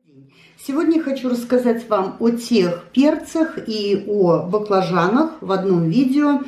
день. Сегодня хочу рассказать вам о тех перцах и о баклажанах в одном видео,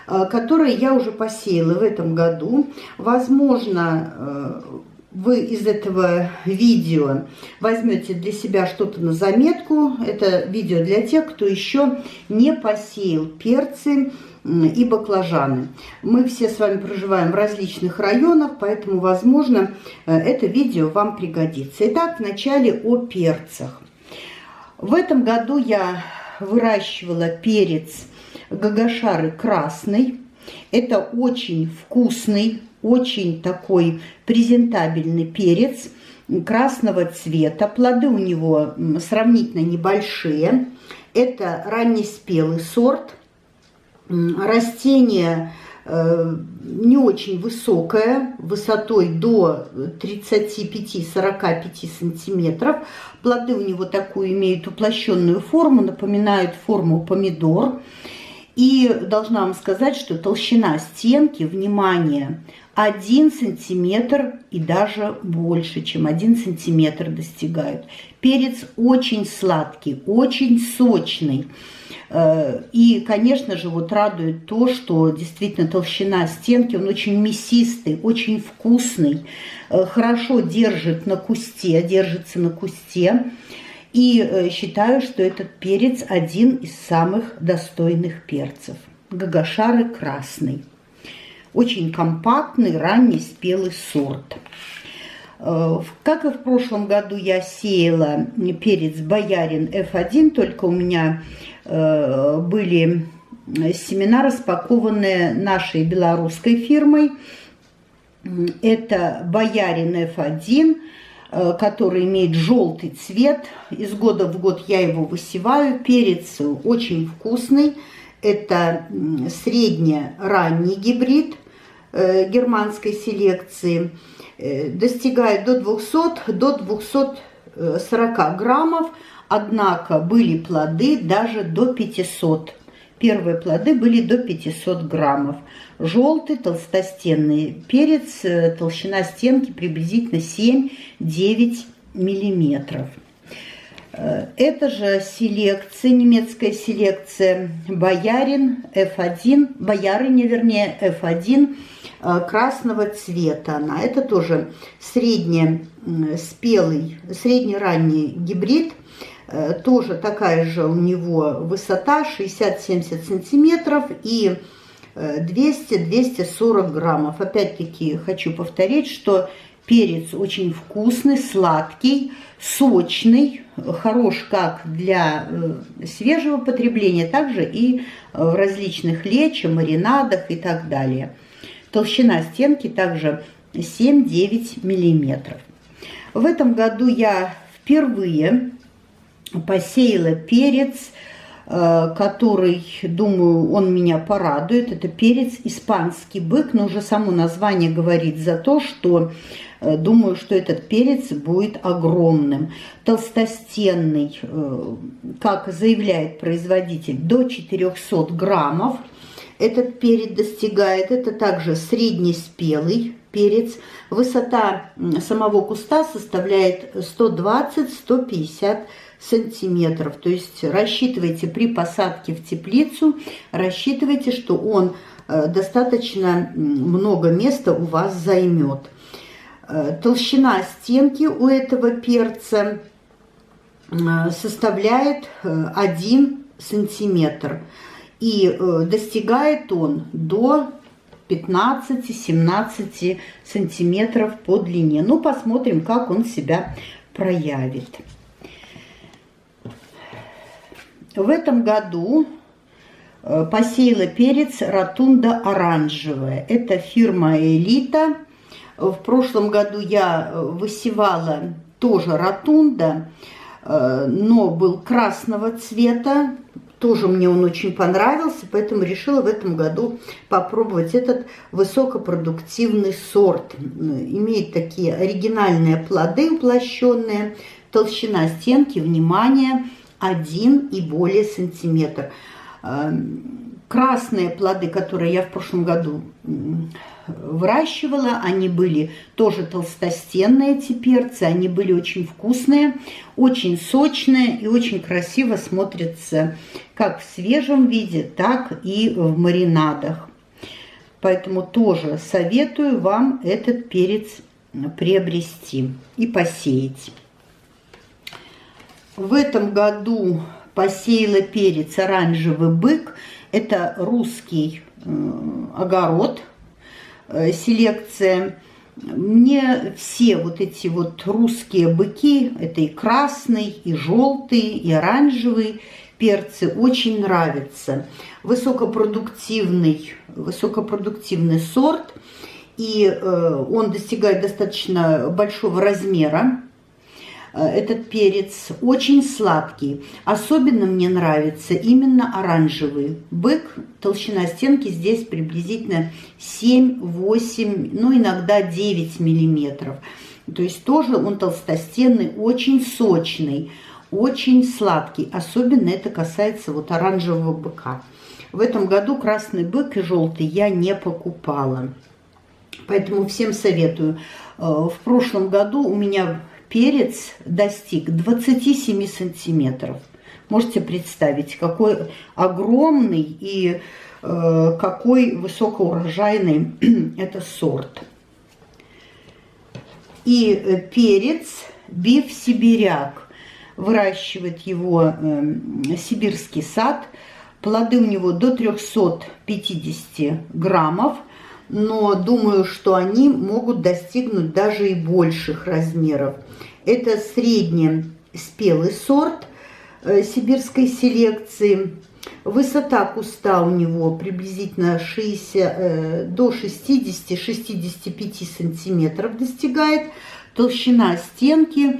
которые я уже посеяла в этом году. Возможно, вы из этого видео возьмете для себя что-то на заметку. Это видео для тех, кто еще не посеял перцы и баклажаны. Мы все с вами проживаем в различных районах, поэтому, возможно, это видео вам пригодится. Итак, вначале о перцах. В этом году я выращивала перец гагашары красный. Это очень вкусный, очень такой презентабельный перец красного цвета. Плоды у него сравнительно небольшие. Это раннеспелый сорт. Растение не очень высокое, высотой до 35-45 сантиметров. Плоды у него такую имеют уплощенную форму, напоминают форму помидор. И должна вам сказать, что толщина стенки, внимание, 1 сантиметр и даже больше, чем 1 сантиметр достигают. Перец очень сладкий, очень сочный. И, конечно же, вот радует то, что действительно толщина стенки, он очень мясистый, очень вкусный, хорошо держится на кусте. И считаю, что этот перец один из самых достойных перцев. Гагашары красный. Очень компактный, ранний спелый сорт. Как и в прошлом году, я сеяла перец Боярин F1, только у меня были семена, распакованные нашей белорусской фирмой. Это Боярин F1, который имеет желтый цвет. Из года в год я его высеваю. Перец очень вкусный. Это средне-ранний гибрид германской селекции. Достигает до 200-240 граммов. Однако были плоды даже до 500. Первые плоды были до 500 граммов. Желтый толстостенный перец, толщина стенки приблизительно 7-9 миллиметров. Это же селекция, немецкая селекция Боярин F1, Боярыня, вернее, F1 красного цвета. Это тоже среднеспелый, средне-ранний гибрид. Тоже такая же у него высота 60-70 сантиметров и 200-240 граммов. Опять-таки хочу повторить, что перец очень вкусный, сладкий, сочный, хорош как для свежего потребления, также и в различных лечо, маринадах и так далее. Толщина стенки также 7-9 миллиметров. В этом году я впервые посеяла перец, который, думаю, он меня порадует. Это перец испанский бык, но уже само название говорит за то, что думаю, что этот перец будет огромным. Толстостенный, как заявляет производитель, до 400 граммов. Этот перец достигает, это также среднеспелый перец. Высота самого куста составляет 120-150 сантиметров. То есть рассчитывайте при посадке в теплицу, рассчитывайте, что он достаточно много места у вас займет. Толщина стенки у этого перца составляет 1 сантиметр. И достигает он до 15-17 сантиметров по длине. Ну, посмотрим, как он себя проявит. В этом году посеяла перец ротунда оранжевая. Это фирма Элита. В прошлом году я высевала тоже ротунда, но был красного цвета. Тоже мне он очень понравился, поэтому решила в этом году попробовать этот высокопродуктивный сорт. Имеет такие оригинальные плоды уплощенные. Толщина стенки, внимание, 1 и более сантиметр. Красные плоды, которые я в прошлом году выращивала, они были тоже толстостенные, эти перцы, они были очень вкусные, очень сочные и очень красиво смотрятся как в свежем виде, так и в маринадах. Поэтому тоже советую вам этот перец приобрести и посеять. В этом году посеяла перец оранжевый бык. Это русский огород, селекция. Мне все вот эти вот русские быки, это и красный, и желтый, и оранжевый перцы очень нравятся. Высокопродуктивный сорт, и он достигает достаточно большого размера. Этот перец очень сладкий. Особенно мне нравится именно оранжевый бык. Толщина стенки здесь приблизительно 7-8, ну иногда 9 миллиметров. То есть тоже он толстостенный, очень сочный, очень сладкий. Особенно это касается вот оранжевого быка. В этом году красный бык и желтый я не покупала. Поэтому всем советую. В прошлом году у меня перец достиг 27 сантиметров. Можете представить, какой огромный и какой высокоурожайный это сорт. И перец биф сибиряк. Выращивает его сибирский сад. Плоды у него до 350 граммов. Но думаю, что они могут достигнуть даже и больших размеров. Это среднеспелый сорт сибирской селекции. Высота куста у него приблизительно до 60-65 сантиметров достигает. Толщина стенки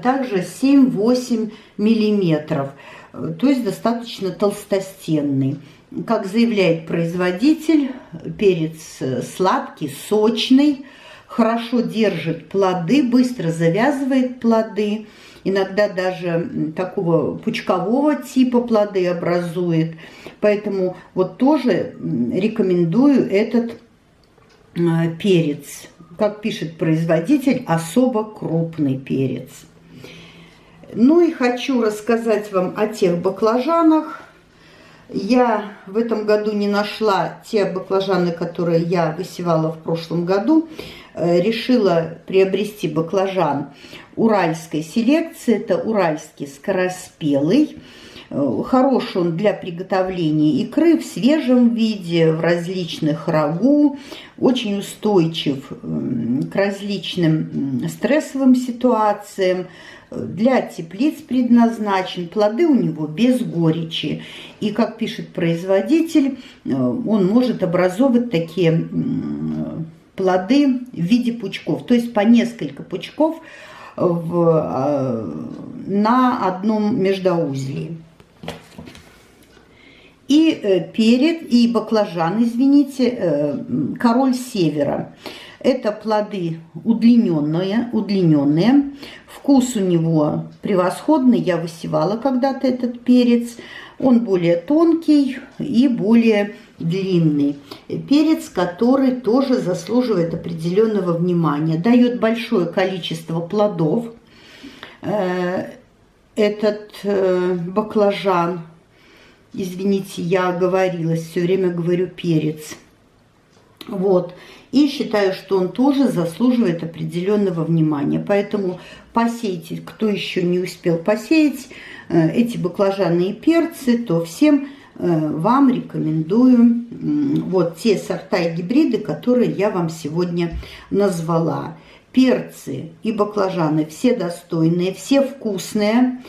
также 7-8 миллиметров. То есть достаточно толстостенный. Как заявляет производитель, перец сладкий, сочный, хорошо держит плоды, быстро завязывает плоды, иногда даже такого пучкового типа плоды образует. Поэтому вот тоже рекомендую этот перец. Как пишет производитель, особо крупный перец. Ну и хочу рассказать вам о тех баклажанах. Я в этом году не нашла те баклажаны, которые я высевала в прошлом году. Решила приобрести баклажан уральской селекции. Это уральский скороспелый. Хороший он для приготовления икры в свежем виде, в различных рагу. Очень устойчив к различным стрессовым ситуациям. Для теплиц предназначен, плоды у него без горечи. И, как пишет производитель, он может образовывать такие плоды в виде пучков, то есть по несколько пучков на одном междоузлии. И перец, и баклажан, извините, король севера. Это плоды удлиненные. Вкус у него превосходный. Я высевала когда-то этот перец. Он более тонкий и более длинный. Перец, который тоже заслуживает определенного внимания. Дает большое количество плодов. Этот баклажан, извините, я оговорилась, все время говорю перец. Вот. И считаю, что он тоже заслуживает определенного внимания. Поэтому посейте, кто еще не успел посеять эти баклажаны и перцы, то всем вам рекомендую вот те сорта и гибриды, которые я вам сегодня назвала. Перцы и баклажаны все достойные, все вкусные.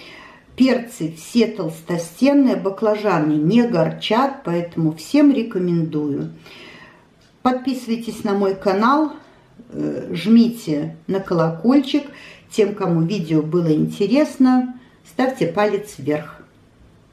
Перцы все толстостенные, баклажаны не горчат, поэтому всем рекомендую. Подписывайтесь на мой канал, жмите на колокольчик. Тем, кому видео было интересно, ставьте палец вверх.